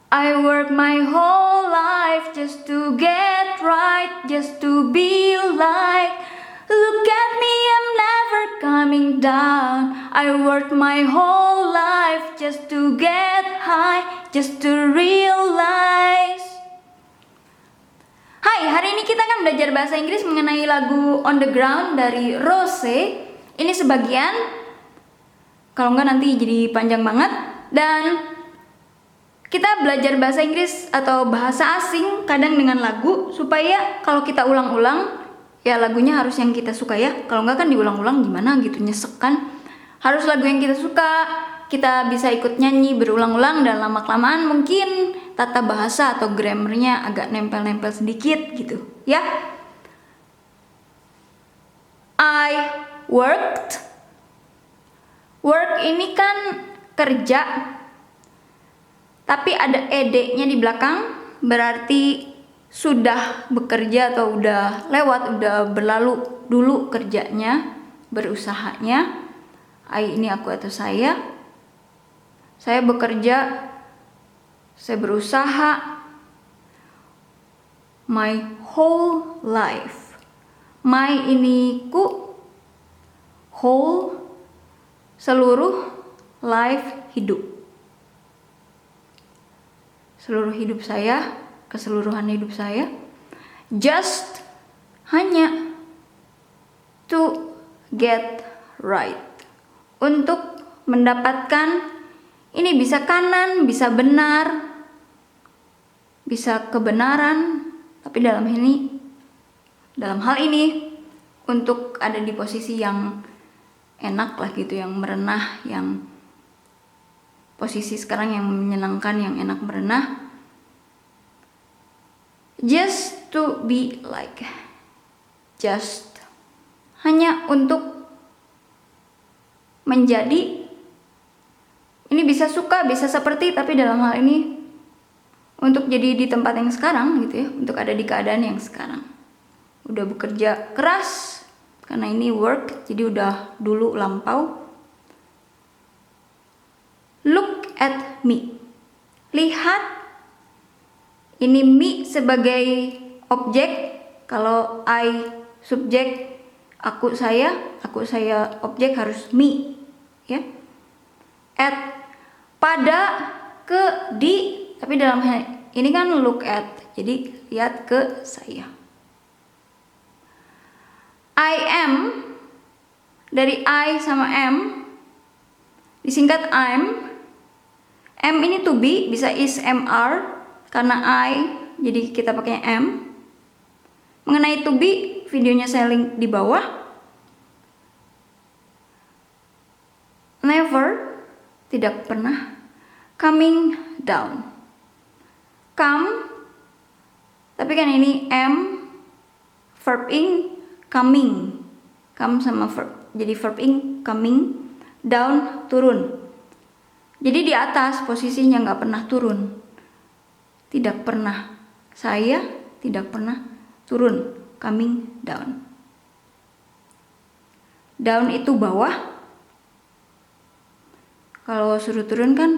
I work my whole life just to get right, just to be like. Look at me, I'm never coming down. I work my whole life just to get high, just to realize. Hai, hari ini kita akan belajar bahasa Inggris mengenai lagu On The Ground dari Rose. Ini sebagian, kalau enggak nanti jadi panjang banget. Dan kita belajar bahasa Inggris atau bahasa asing kadang dengan lagu, supaya kalau kita ulang-ulang, ya lagunya harus yang kita suka ya. Kalau enggak kan diulang-ulang gimana gitu, nyesek kan. Harus lagu yang kita suka, kita bisa ikut nyanyi berulang-ulang, dan lama-kelamaan mungkin tata bahasa atau grammarnya agak nempel-nempel sedikit gitu ya. I worked. Work ini kan kerja, tapi ada ed-nya di belakang, berarti sudah bekerja atau udah lewat, udah berlalu dulu kerjanya, berusahanya. I ini aku atau saya. Saya bekerja, saya berusaha. My whole life. My ini ku, whole seluruh, life hidup. Seluruh hidup saya, keseluruhan hidup saya. Just, hanya, to get right, untuk mendapatkan. Ini bisa kanan, bisa benar, bisa kebenaran, tapi dalam hal ini untuk ada di posisi yang enak lah gitu, yang merenah, yang posisi sekarang yang menyenangkan, yang enak merenah. Just to be like. Just, hanya untuk menjadi. Ini bisa suka, bisa seperti, tapi dalam hal ini untuk jadi di tempat yang sekarang gitu ya, untuk ada di keadaan yang sekarang. Udah bekerja keras, karena ini work, jadi udah dulu lampau. Look at me. Lihat. Ini me sebagai objek. Kalau I subjek, aku saya objek, harus me ya. At, pada, ke, di, tapi dalam hal ini kan look at, jadi lihat ke saya. I am, dari I sama am disingkat I'm. M ini to be, bisa is, mr, karena I jadi kita pakai am. Mengenai to be, videonya saya link di bawah. Never, tidak pernah. Coming down. Come, tapi kan ini am, verb ing, coming. Come sama verb, jadi verb ing, coming. Down, turun. Jadi di atas posisinya nggak pernah turun. Tidak pernah. Saya tidak pernah turun. Coming down. Down itu bawah. Kalau suruh turun kan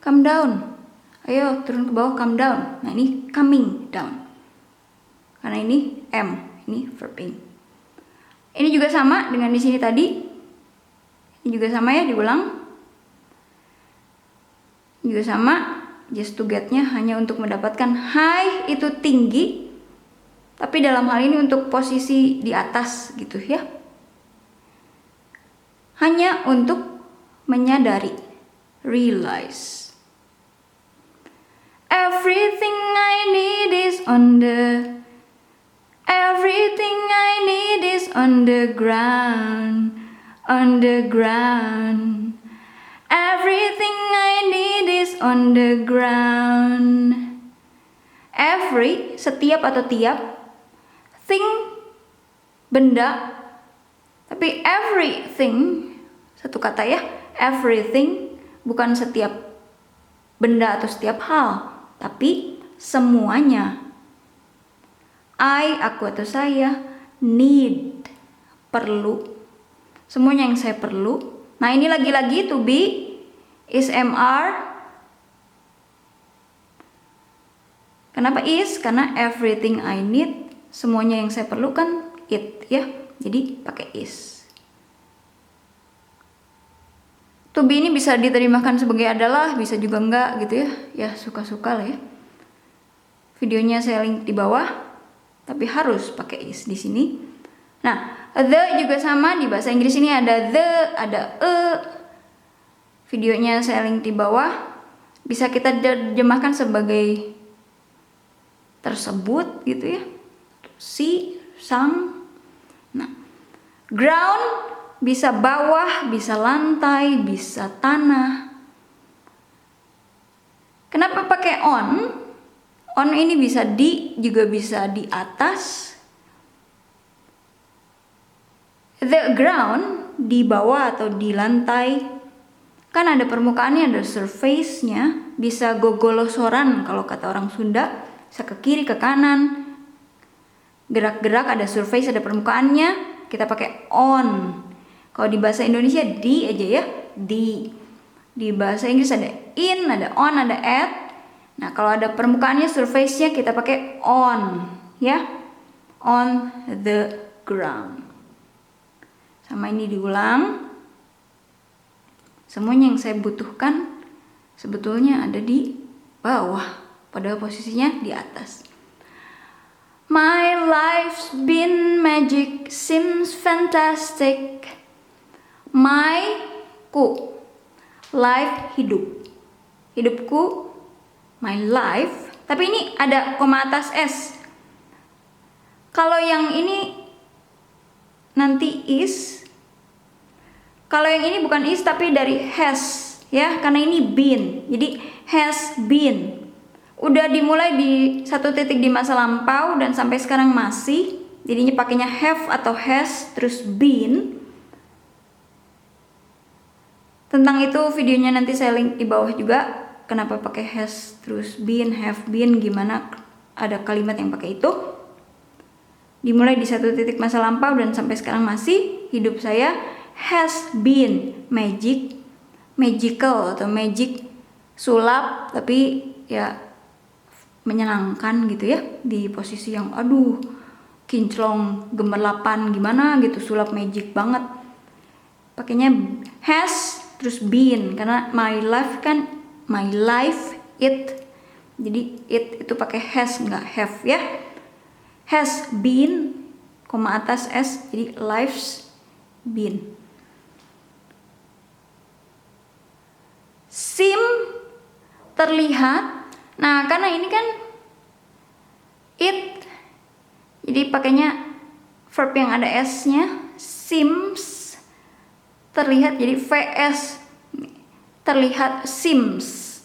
come down. Ayo turun ke bawah, come down. Nah ini coming down. Karena ini am, ini verb ing. Ini juga sama dengan di sini tadi. Ini juga sama ya, diulang. Juga sama, just to get-nya hanya untuk mendapatkan. High itu tinggi, tapi dalam hal ini untuk posisi di atas gitu ya. Hanya untuk menyadari, realize. Everything I need is on the ground, on the ground. Everything I need is on the ground. Every, setiap atau tiap. Thing, benda. Tapi everything, satu kata ya. Everything, bukan setiap benda atau setiap hal, tapi semuanya. I, aku atau saya. Need, perlu. Semuanya yang saya perlu. Nah ini lagi-lagi to be, is mr, Kenapa is? Karena everything I need, semuanya yang saya perlukan it ya. Jadi pakai is. To be ini bisa diterjemahkan sebagai adalah, bisa juga enggak gitu ya. Ya suka-suka lah ya. Videonya saya link di bawah, tapi harus pakai is di sini. Nah, the juga sama, di bahasa Inggris ini ada the, ada videonya saya link di bawah. Bisa kita terjemahkan sebagai tersebut gitu ya. Si, sang. Nah, ground bisa bawah, bisa lantai, bisa tanah. Kenapa pakai on? On ini bisa di, juga bisa di atas. The ground, di bawah atau di lantai. Kan ada permukaannya, ada surface-nya. Bisa gogolosoran kalau kata orang Sunda. Bisa ke kiri, ke kanan. Gerak-gerak, ada surface, ada permukaannya. Kita pakai on. Kalau di bahasa Indonesia di aja ya, di. Di bahasa Inggris ada in, ada on, ada at. Nah, kalau ada permukaannya, surface-nya kita pakai on, ya. On the ground. Sama ini diulang. Semuanya yang saya butuhkan sebetulnya ada di bawah, padahal posisinya di atas. My life's been magic, seems fantastic. My ku, life hidup, hidupku, my life. Tapi ini ada koma atas s. Kalau yang ini nanti is. Kalau yang ini bukan is tapi dari has ya, karena ini been. Jadi has been. Udah dimulai di satu titik di masa lampau dan sampai sekarang masih. Jadinya pakainya have atau has terus been. Tentang itu videonya nanti saya link di bawah juga. Kenapa pakai has terus been, have been, gimana ada kalimat yang pakai itu. Dimulai di satu titik masa lampau dan sampai sekarang masih. Hidup saya has been magic, magical atau magic, sulap tapi ya menyenangkan gitu ya, di posisi yang aduh kinclong gemerlapan gimana gitu, sulap magic banget. Pakainya has terus been karena my life kan, my life it, jadi it itu pakai has nggak have ya. Has been koma atas s, jadi life's been. Seem terlihat. Nah, karena ini kan it, jadi pakainya verb yang ada s-nya. Seems terlihat, jadi vs terlihat seems.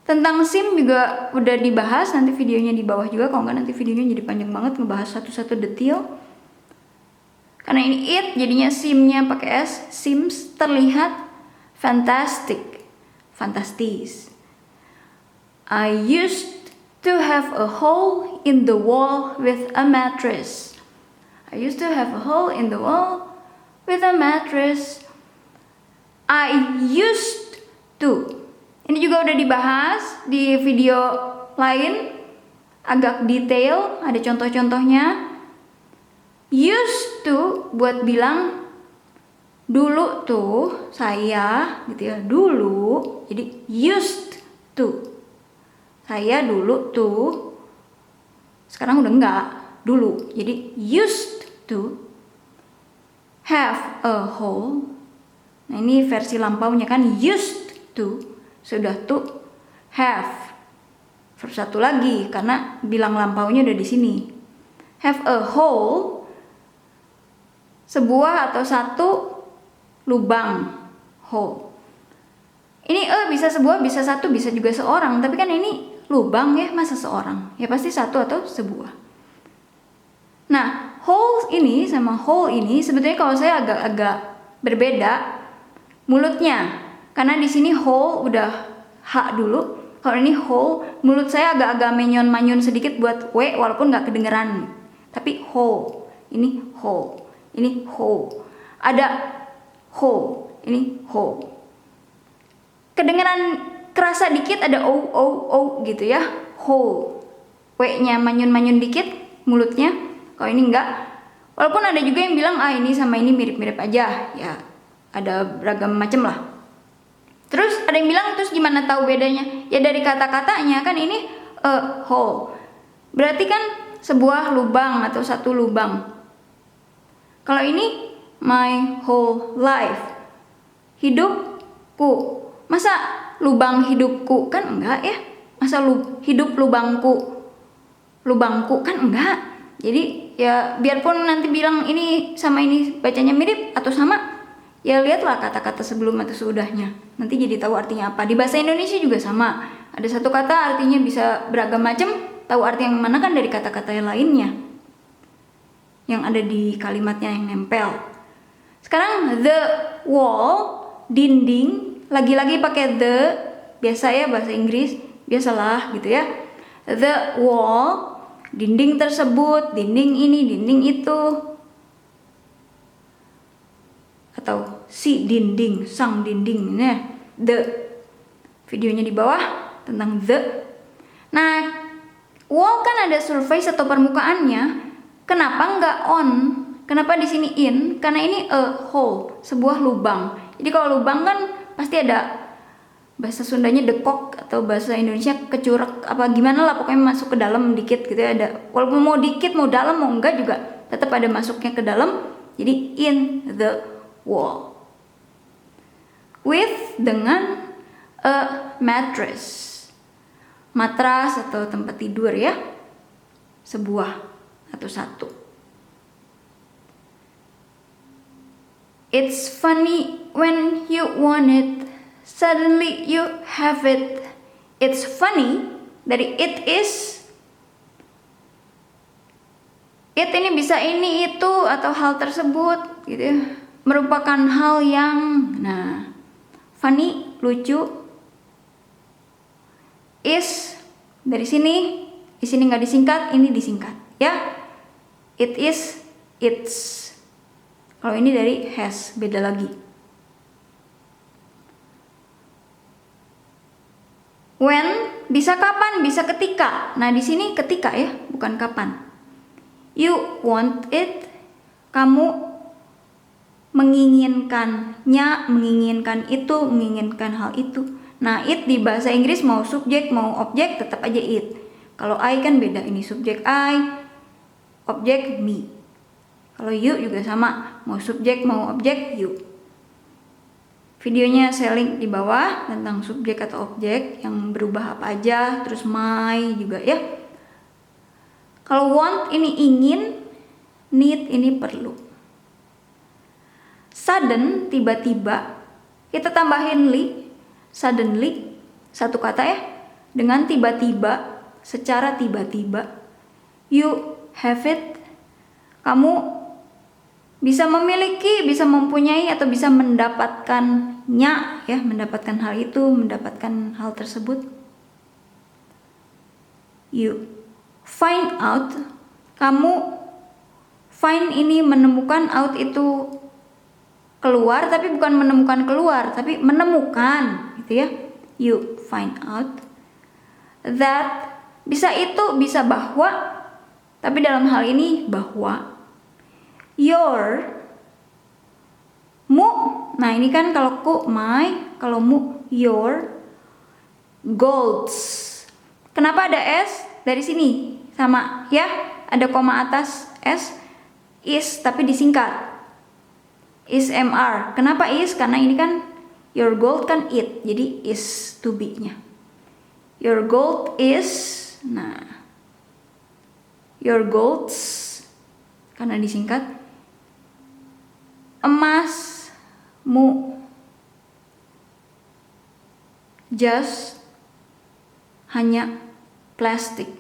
Tentang seem juga udah dibahas, nanti videonya di bawah juga. Kalau nggak nanti videonya jadi panjang banget ngebahas satu-satu detail. Karena ini it, jadinya seem-nya pakai s. Seems terlihat fantastic, fantastis. I used to have a hole in the wall with a mattress. I used to have a hole in the wall with a mattress. I used to. Ini juga udah dibahas di video lain, agak detail, ada contoh-contohnya. Used to buat bilang dulu tuh saya gitu ya, dulu, jadi used to, saya dulu tuh, sekarang udah enggak, dulu, jadi used to have a hole. Nah ini versi lampaunya kan, used to, sudah tuh have, verb satu lagi karena bilang lampaunya udah di sini. Have a hole, sebuah atau satu lubang, hole. Ini bisa sebuah, bisa satu, bisa juga seorang. Tapi kan ini lubang ya, masa seorang? Ya pasti satu atau sebuah. Nah, hole ini sama hole ini sebetulnya kalau saya agak-agak berbeda mulutnya. Karena di sini hole udah h dulu. Kalau ini hole, mulut saya agak-agak menyon-manyun sedikit buat w walaupun nggak kedengeran. Tapi hole, ini hole, ini hole. Ada hole, ini hole. Kedengeran kerasa dikit ada o gitu ya. hole. W-nya manyun-manyun dikit mulutnya. Kalau ini enggak. Walaupun ada juga yang bilang ini sama ini mirip-mirip aja. Ya, ada beragam macam lah. Terus ada yang bilang terus gimana tahu bedanya? Ya dari kata-katanya kan ini a hole. Berarti kan sebuah lubang atau satu lubang. Kalau ini my whole life. Hidupku. Masa lubang hidupku? Kan enggak ya. Masa hidup lubangku? Lubangku kan enggak. Jadi ya biarpun nanti bilang ini sama ini bacanya mirip atau sama, ya lihatlah kata-kata sebelum atau sesudahnya. Nanti jadi tahu artinya apa. Di bahasa Indonesia juga sama. Ada satu kata artinya bisa beragam macam, tahu arti yang mana kan dari kata-kata yang lainnya. Yang ada di kalimatnya yang nempel. Sekarang the wall, dinding, lagi-lagi pakai the, biasa ya bahasa Inggris, biasalah gitu ya. The wall, dinding tersebut, dinding ini, dinding itu. Atau si dinding, sang dinding, ya. The. Videonya di bawah tentang the. Nah, wall kan ada surface atau permukaannya. Kenapa nggak on? Kenapa di sini in? Karena ini a hole, sebuah lubang. Jadi kalau lubang kan pasti ada bahasa Sundanya dekok atau bahasa Indonesia kecurak apa gimana lah, pokoknya masuk ke dalam dikit gitu ya, ada. Walaupun mau dikit, mau dalam, mau enggak juga tetap ada masuknya ke dalam. Jadi in the wall. With dengan a mattress. Matras atau tempat tidur ya. Sebuah atau satu. It's funny when you want it, suddenly you have it. It's funny dari it is. It ini bisa ini itu atau hal tersebut gitu ya. Merupakan hal yang, nah, funny, lucu. Is dari sini, di sini nggak disingkat, ini disingkat ya. It is, it's. Kalau ini dari has, beda lagi. When bisa kapan, bisa ketika. Nah di sini ketika ya, bukan kapan. You want it, kamu menginginkannya, menginginkan itu, menginginkan hal itu. Nah it di bahasa Inggris mau subjek mau objek tetap aja it. Kalau I kan beda, ini subjek I, objek me. Kalau you juga sama, mau subjek mau objek you. Videonya saya link di bawah tentang subjek atau objek yang berubah apa aja, terus my juga ya. Kalau want ini ingin, need ini perlu. Sudden tiba-tiba, kita tambahin suddenly, satu kata ya, dengan tiba-tiba, secara tiba-tiba. You have it, kamu bisa memiliki, bisa mempunyai, atau bisa mendapatkannya ya, mendapatkan hal itu, mendapatkan hal tersebut. You find out, kamu find ini menemukan, out itu keluar, tapi bukan menemukan keluar, tapi menemukan gitu ya. You find out that, bisa itu, bisa bahwa, tapi dalam hal ini bahwa. Your, mu, nah ini kan kalau ku my, kalau mu your golds. Kenapa ada s? Dari sini sama ya, ada koma atas s, is tapi disingkat. Is mr. Kenapa is? Karena ini kan your gold kan it, jadi is to be-nya. Your gold is, nah your golds karena disingkat. Emasmu, just, hanya plastik.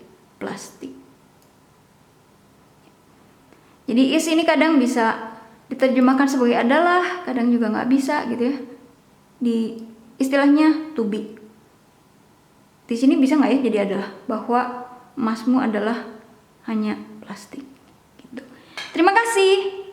Jadi is ini kadang bisa diterjemahkan sebagai adalah, kadang juga nggak bisa gitu ya. Di istilahnya to be. Di sini bisa nggak ya jadi adalah, bahwa emasmu adalah hanya plastik. Gitu. Terima kasih.